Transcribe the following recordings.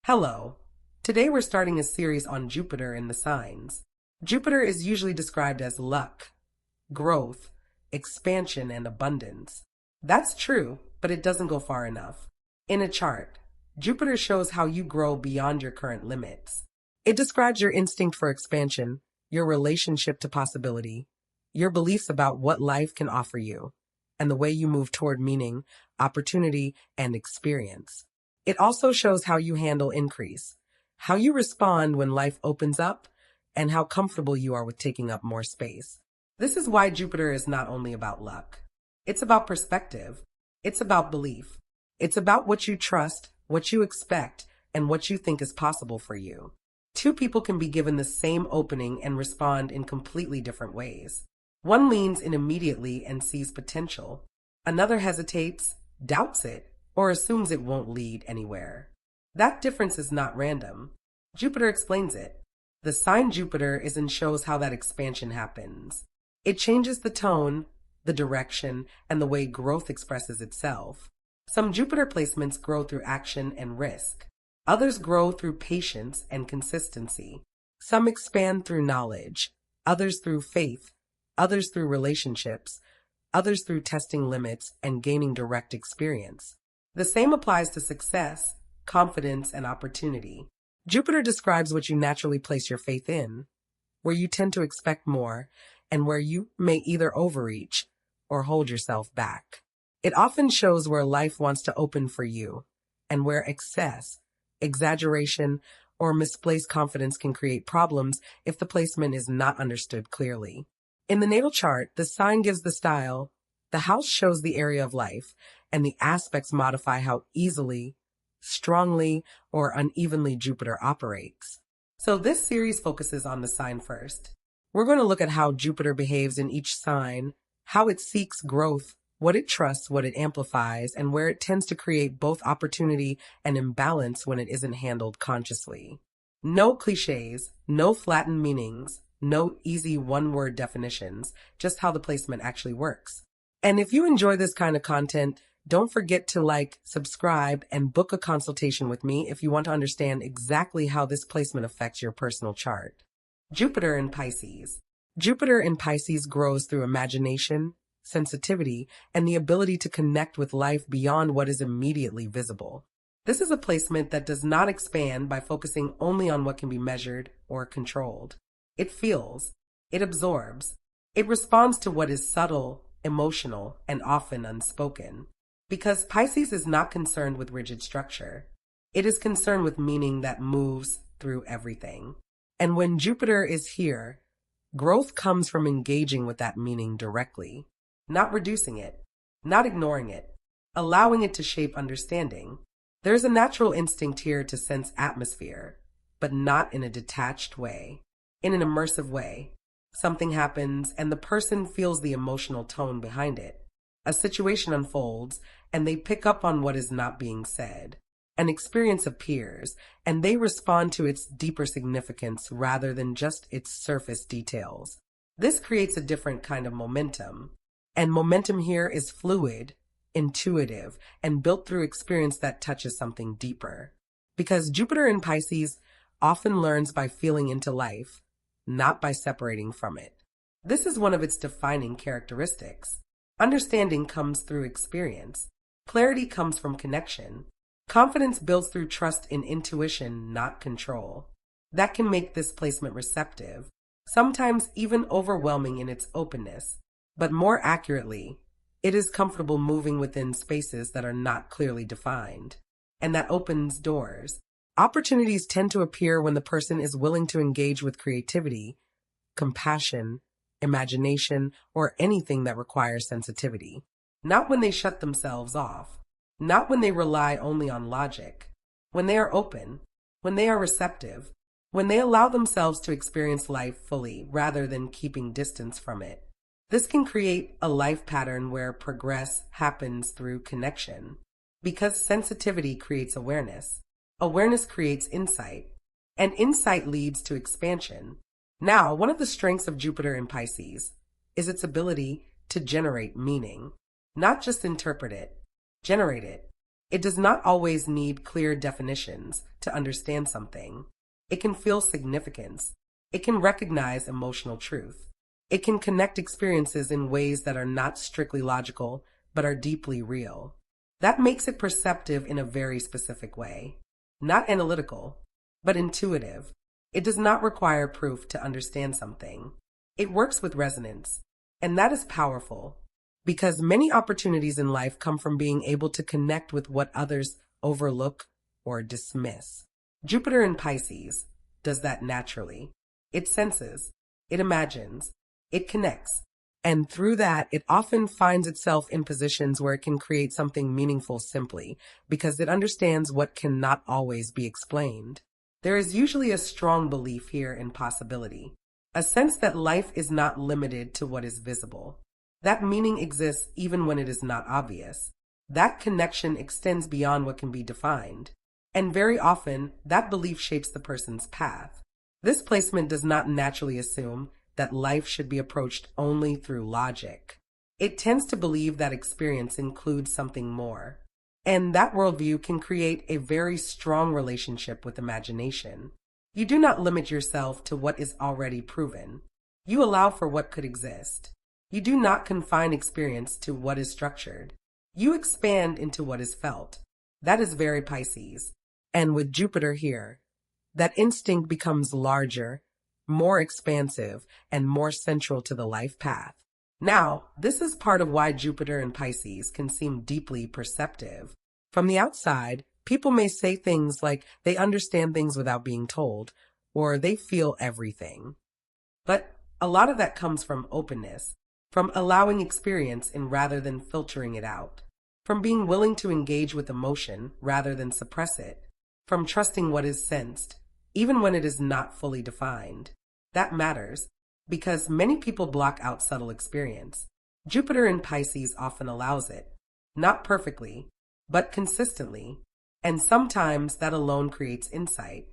Hello. Today we're starting a series on Jupiter and the signs. Jupiter is usually described as luck, growth, expansion, and abundance. That's true, but it doesn't go far enough. In a chart, Jupiter shows how you grow beyond your current limits. It describes your instinct for expansion, your relationship to possibility, your beliefs about what life can offer you, and the way you move toward meaning, opportunity, and experience. It also shows how you handle increase, how you respond when life opens up, and how comfortable you are with taking up more space. This is why Jupiter is not only about luck. It's about perspective. It's about belief. It's about what you trust, what you expect, and what you think is possible for you. Two people can be given the same opening and respond in completely different ways. One leans in immediately and sees potential. Another hesitates, doubts it, or assumes it won't lead anywhere. That difference is not random. Jupiter explains it. The sign Jupiter is in shows how that expansion happens. It changes the tone, the direction, and the way growth expresses itself. Some Jupiter placements grow through action and risk. Others grow through patience and consistency. Some expand through knowledge, others through faith, others through relationships, others through testing limits and gaining direct experience. The same applies to success, confidence, and opportunity. Jupiter describes what you naturally place your faith in, where you tend to expect more, and where you may either overreach or hold yourself back. It often shows where life wants to open for you, and where excess, exaggeration, or misplaced confidence can create problems if the placement is not understood clearly. In the natal chart, the sign gives the style, the house shows the area of life, and the aspects modify how easily, strongly, or unevenly Jupiter operates. So this series focuses on the sign first. We're going to look at how Jupiter behaves in each sign, how it seeks growth, what it trusts, what it amplifies, and where it tends to create both opportunity and imbalance when it isn't handled consciously. No cliches, no flattened meanings, no easy one-word definitions, just how the placement actually works. And if you enjoy this kind of content, don't forget to like, subscribe, and book a consultation with me if you want to understand exactly how this placement affects your personal chart. Jupiter in Pisces. Jupiter in Pisces grows through imagination, sensitivity, and the ability to connect with life beyond what is immediately visible. This is a placement that does not expand by focusing only on what can be measured or controlled. It feels, it absorbs, it responds to what is subtle, emotional, and often unspoken. Because Pisces is not concerned with rigid structure. It is concerned with meaning that moves through everything. And when Jupiter is here, growth comes from engaging with that meaning directly, not reducing it, not ignoring it, allowing it to shape understanding. There's a natural instinct here to sense atmosphere, but not in a detached way, in an immersive way. Something happens and the person feels the emotional tone behind it. A situation unfolds, and they pick up on what is not being said. An experience appears, and they respond to its deeper significance rather than just its surface details. This creates a different kind of momentum. And momentum here is fluid, intuitive, and built through experience that touches something deeper. Because Jupiter in Pisces often learns by feeling into life, not by separating from it. This is one of its defining characteristics. Understanding comes through experience. Clarity comes from connection. Confidence builds through trust in intuition, not control. That can make this placement receptive, sometimes even overwhelming in its openness. But more accurately, it is comfortable moving within spaces that are not clearly defined. And that opens doors. Opportunities tend to appear when the person is willing to engage with creativity, compassion, imagination, or anything that requires sensitivity. Not when they shut themselves off. Not when they rely only on logic. When they are open. When they are receptive. When they allow themselves to experience life fully rather than keeping distance from it. This can create a life pattern where progress happens through connection. Because sensitivity creates awareness. Awareness creates insight. And insight leads to expansion. Now, one of the strengths of Jupiter in Pisces is its ability to generate meaning. Not just interpret it, generate it. It does not always need clear definitions to understand something. It can feel significance. It can recognize emotional truth. It can connect experiences in ways that are not strictly logical, but are deeply real. That makes it perceptive in a very specific way. Not analytical, but intuitive. It does not require proof to understand something. It works with resonance, and that is powerful, because many opportunities in life come from being able to connect with what others overlook or dismiss. Jupiter in Pisces does that naturally. It senses, it imagines, it connects, and through that, it often finds itself in positions where it can create something meaningful simply because it understands what cannot always be explained. There is usually a strong belief here in possibility, a sense that life is not limited to what is visible. That meaning exists even when it is not obvious. That connection extends beyond what can be defined, and very often, that belief shapes the person's path. This placement does not naturally assume that life should be approached only through logic. It tends to believe that experience includes something more, and that worldview can create a very strong relationship with imagination. You do not limit yourself to what is already proven. You allow for what could exist. You do not confine experience to what is structured. You expand into what is felt. That is very Pisces. And with Jupiter here, that instinct becomes larger, more expansive, and more central to the life path. Now, this is part of why Jupiter in Pisces can seem deeply perceptive. From the outside, people may say things like they understand things without being told, or they feel everything. But a lot of that comes from openness, from allowing experience in rather than filtering it out, from being willing to engage with emotion rather than suppress it, from trusting what is sensed, even when it is not fully defined. That matters, because many people block out subtle experience. Jupiter in Pisces often allows it, not perfectly, but consistently, and sometimes that alone creates insight.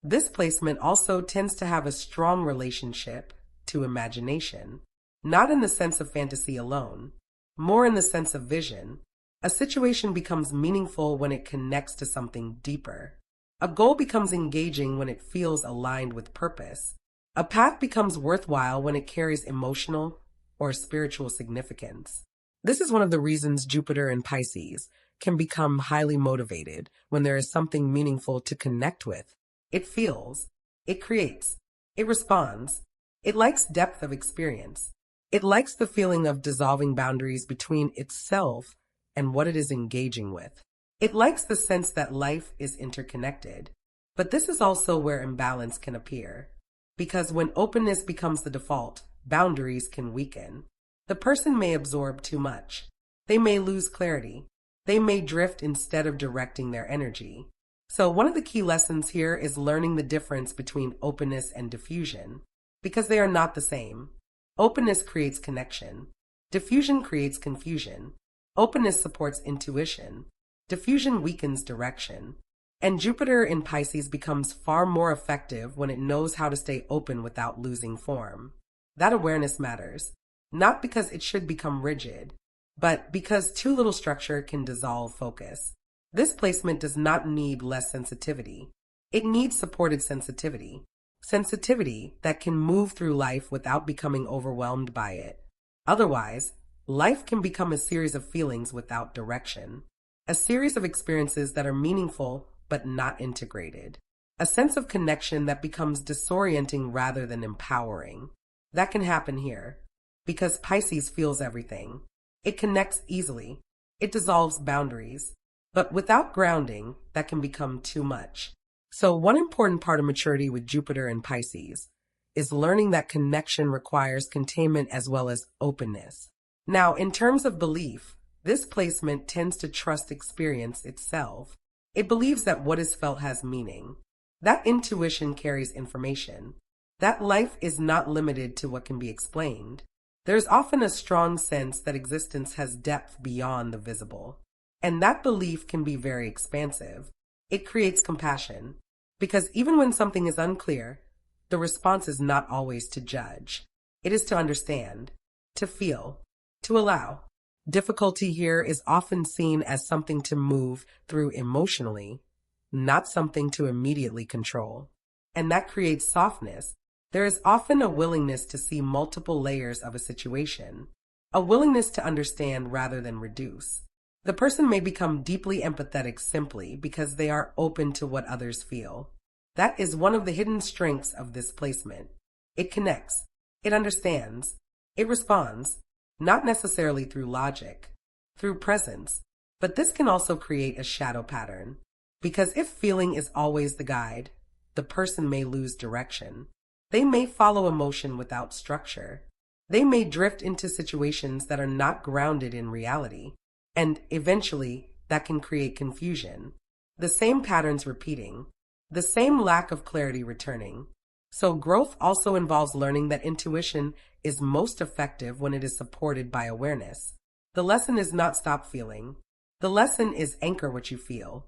This placement also tends to have a strong relationship to imagination, not in the sense of fantasy alone, more in the sense of vision. A situation becomes meaningful when it connects to something deeper. A goal becomes engaging when it feels aligned with purpose. A path becomes worthwhile when it carries emotional or spiritual significance. This is one of the reasons Jupiter in Pisces can become highly motivated when there is something meaningful to connect with. It feels, it creates, it responds. It likes depth of experience. It likes the feeling of dissolving boundaries between itself and what it is engaging with. It likes the sense that life is interconnected. But this is also where imbalance can appear. Because when openness becomes the default, boundaries can weaken. The person may absorb too much. They may lose clarity. They may drift instead of directing their energy. So one of the key lessons here is learning the difference between openness and diffusion, because they are not the same. Openness creates connection. Diffusion creates confusion. Openness supports intuition. Diffusion weakens direction. And Jupiter in Pisces becomes far more effective when it knows how to stay open without losing form. That awareness matters, not because it should become rigid, but because too little structure can dissolve focus. This placement does not need less sensitivity. It needs supported sensitivity. Sensitivity that can move through life without becoming overwhelmed by it. Otherwise, life can become a series of feelings without direction. A series of experiences that are meaningful but not integrated. A sense of connection that becomes disorienting rather than empowering. That can happen here, because Pisces feels everything. It connects easily. It dissolves boundaries. But without grounding, that can become too much. So one important part of maturity with Jupiter and Pisces is learning that connection requires containment as well as openness. Now, in terms of belief, this placement tends to trust experience itself. It believes that what is felt has meaning. That intuition carries information. That life is not limited to what can be explained. There's often a strong sense that existence has depth beyond the visible. And that belief can be very expansive. It creates compassion. Because even when something is unclear, the response is not always to judge. It is to understand, to feel, to allow. Difficulty here is often seen as something to move through emotionally, not something to immediately control. And that creates softness. There is often a willingness to see multiple layers of a situation, a willingness to understand rather than reduce. The person may become deeply empathetic simply because they are open to what others feel. That is one of the hidden strengths of this placement. It connects, it understands, it responds, not necessarily through logic, through presence, but this can also create a shadow pattern. Because if feeling is always the guide, the person may lose direction. They may follow emotion without structure. They may drift into situations that are not grounded in reality. And eventually, that can create confusion. The same patterns repeating, the same lack of clarity returning. So growth also involves learning that intuition is most effective when it is supported by awareness. The lesson is not stop feeling. The lesson is anchor what you feel.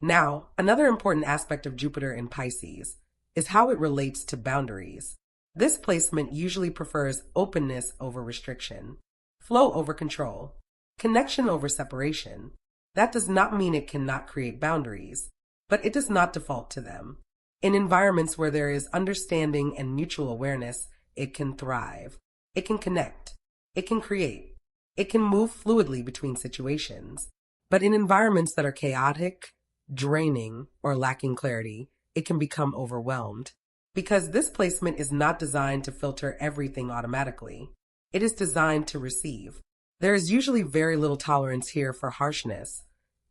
Now, another important aspect of Jupiter in Pisces is how it relates to boundaries. This placement usually prefers openness over restriction, flow over control, connection over separation. That does not mean it cannot create boundaries, but it does not default to them. In environments where there is understanding and mutual awareness, it can thrive. It can connect. It can create. It can move fluidly between situations. But in environments that are chaotic, draining, or lacking clarity, it can become overwhelmed. Because this placement is not designed to filter everything automatically. It is designed to receive. There is usually very little tolerance here for harshness,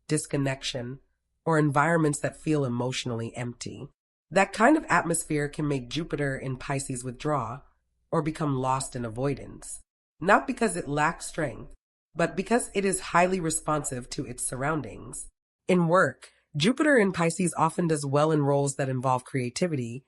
disconnection, or environments that feel emotionally empty. That kind of atmosphere can make Jupiter in Pisces withdraw or become lost in avoidance, not because it lacks strength, but because it is highly responsive to its surroundings. In work, Jupiter in Pisces often does well in roles that involve creativity,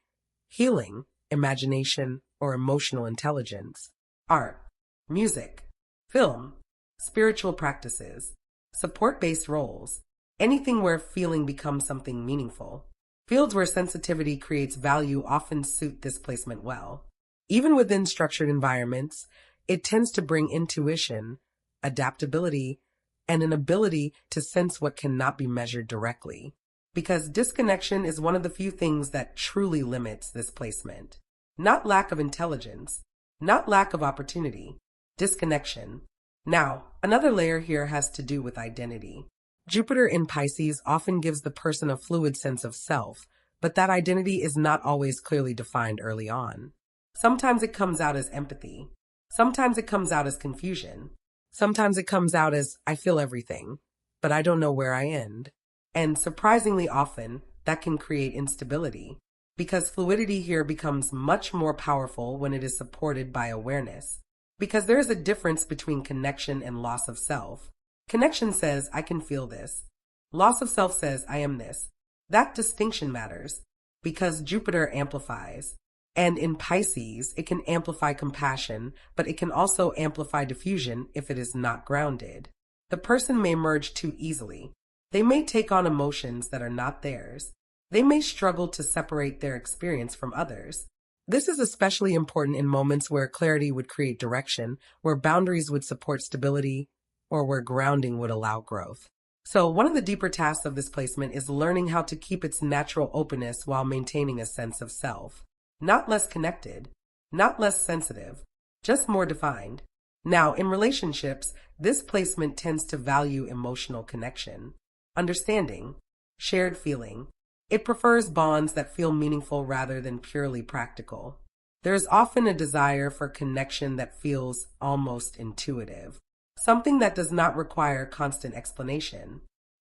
healing, imagination, or emotional intelligence, art, music, film, spiritual practices, support-based roles, anything where feeling becomes something meaningful. Fields where sensitivity creates value often suit this placement well. Even within structured environments, it tends to bring intuition, adaptability, and an ability to sense what cannot be measured directly. Because disconnection is one of the few things that truly limits this placement. Not lack of intelligence, not lack of opportunity, disconnection. Now, another layer here has to do with identity. Jupiter in Pisces often gives the person a fluid sense of self, but that identity is not always clearly defined early on. Sometimes it comes out as empathy. Sometimes it comes out as confusion. Sometimes it comes out as, I feel everything, but I don't know where I end. And surprisingly often, that can create instability, because fluidity here becomes much more powerful when it is supported by awareness. Because there is a difference between connection and loss of self. Connection says, I can feel this. Loss of self says, I am this. That distinction matters, because Jupiter amplifies. And in Pisces, it can amplify compassion, but it can also amplify diffusion if it is not grounded. The person may merge too easily. They may take on emotions that are not theirs. They may struggle to separate their experience from others. This is especially important in moments where clarity would create direction, where boundaries would support stability, or where grounding would allow growth. So one of the deeper tasks of this placement is learning how to keep its natural openness while maintaining a sense of self. Not less connected, not less sensitive, just more defined. Now, in relationships, this placement tends to value emotional connection, understanding, shared feeling. It prefers bonds that feel meaningful rather than purely practical. There is often a desire for connection that feels almost intuitive, something that does not require constant explanation,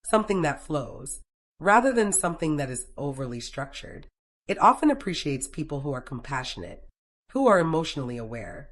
something that flows, rather than something that is overly structured. It often appreciates people who are compassionate, who are emotionally aware,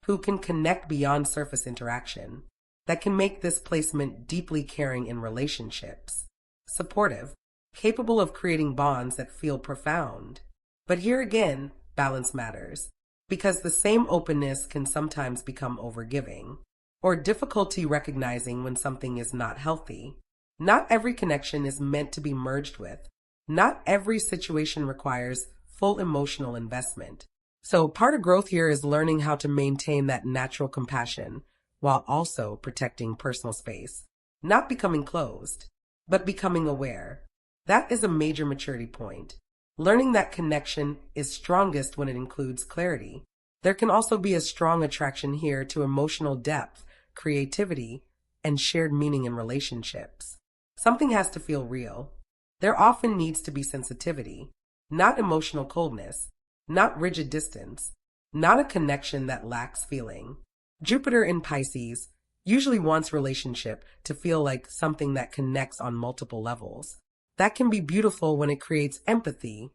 who can connect beyond surface interaction, that can make this placement deeply caring in relationships, supportive, capable of creating bonds that feel profound. But here again, balance matters, because the same openness can sometimes become overgiving, or difficulty recognizing when something is not healthy. Not every connection is meant to be merged with. Not every situation requires full emotional investment. So part of growth here is learning how to maintain that natural compassion while also protecting personal space. Not becoming closed, but becoming aware. That is a major maturity point. Learning that connection is strongest when it includes clarity. There can also be a strong attraction here to emotional depth, creativity, and shared meaning in relationships. Something has to feel real. There often needs to be sensitivity, not emotional coldness, not rigid distance, not a connection that lacks feeling. Jupiter in Pisces usually wants relationship to feel like something that connects on multiple levels. That can be beautiful when it creates empathy,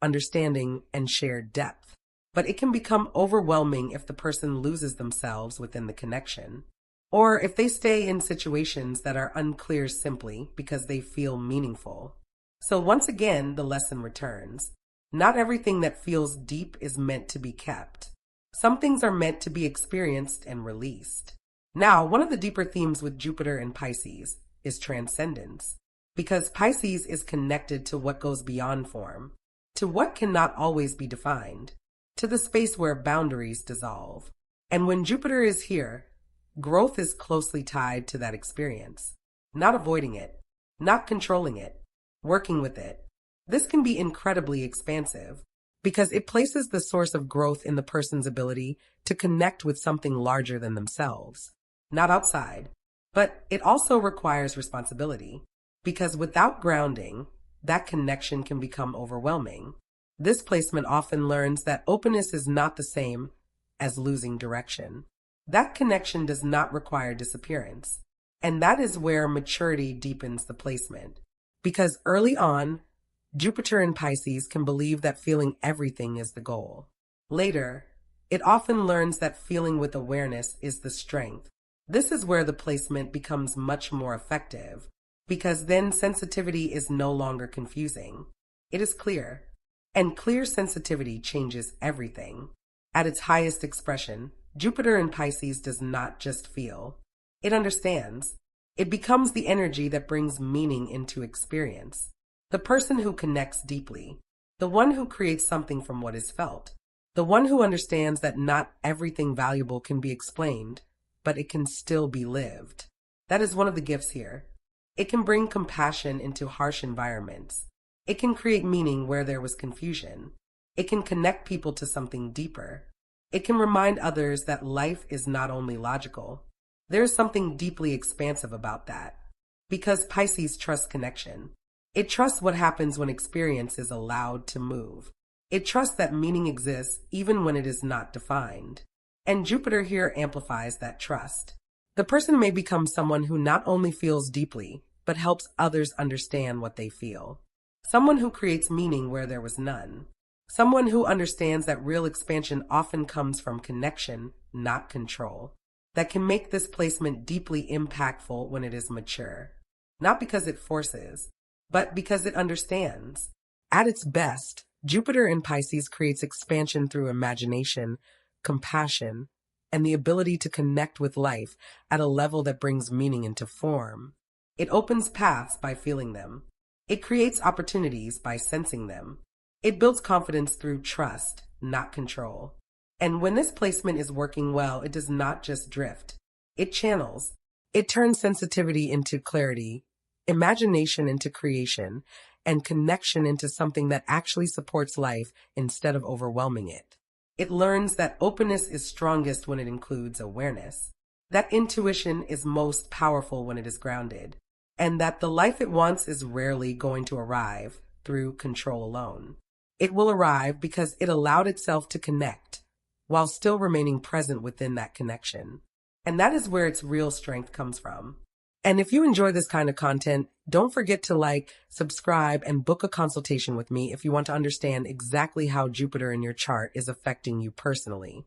understanding, and shared depth. But it can become overwhelming if the person loses themselves within the connection, or if they stay in situations that are unclear simply because they feel meaningful. So once again, the lesson returns. Not everything that feels deep is meant to be kept. Some things are meant to be experienced and released. Now, one of the deeper themes with Jupiter and Pisces is transcendence, because Pisces is connected to what goes beyond form, to what cannot always be defined, to the space where boundaries dissolve. And when Jupiter is here, growth is closely tied to that experience, not avoiding it, not controlling it, working with it. This can be incredibly expansive because it places the source of growth in the person's ability to connect with something larger than themselves, not outside. But it also requires responsibility because without grounding, that connection can become overwhelming. This placement often learns that openness is not the same as losing direction. That connection does not require disappearance. And that is where maturity deepens the placement. Because early on, Jupiter in Pisces can believe that feeling everything is the goal. Later, it often learns that feeling with awareness is the strength. This is where the placement becomes much more effective, because then sensitivity is no longer confusing. It is clear, and clear sensitivity changes everything. At its highest expression, Jupiter in Pisces does not just feel. It understands. It becomes the energy that brings meaning into experience. The person who connects deeply, the one who creates something from what is felt, the one who understands that not everything valuable can be explained, but it can still be lived. That is one of the gifts here. It can bring compassion into harsh environments. It can create meaning where there was confusion. It can connect people to something deeper. It can remind others that life is not only logical. There is something deeply expansive about that. Because Pisces trusts connection. It trusts what happens when experience is allowed to move. It trusts that meaning exists even when it is not defined. And Jupiter here amplifies that trust. The person may become someone who not only feels deeply, but helps others understand what they feel. Someone who creates meaning where there was none. Someone who understands that real expansion often comes from connection, not control. That can make this placement deeply impactful when it is mature. Not because it forces, but because it understands. At its best, Jupiter in Pisces creates expansion through imagination, compassion, and the ability to connect with life at a level that brings meaning into form. It opens paths by feeling them. It creates opportunities by sensing them. It builds confidence through trust, not control. And when this placement is working well, it does not just drift. It channels. It turns sensitivity into clarity, imagination into creation, and connection into something that actually supports life instead of overwhelming it. It learns that openness is strongest when it includes awareness, that intuition is most powerful when it is grounded, and that the life it wants is rarely going to arrive through control alone. It will arrive because it allowed itself to connect, while still remaining present within that connection. And that is where its real strength comes from. And if you enjoy this kind of content, don't forget to like, subscribe, and book a consultation with me if you want to understand exactly how Jupiter in your chart is affecting you personally.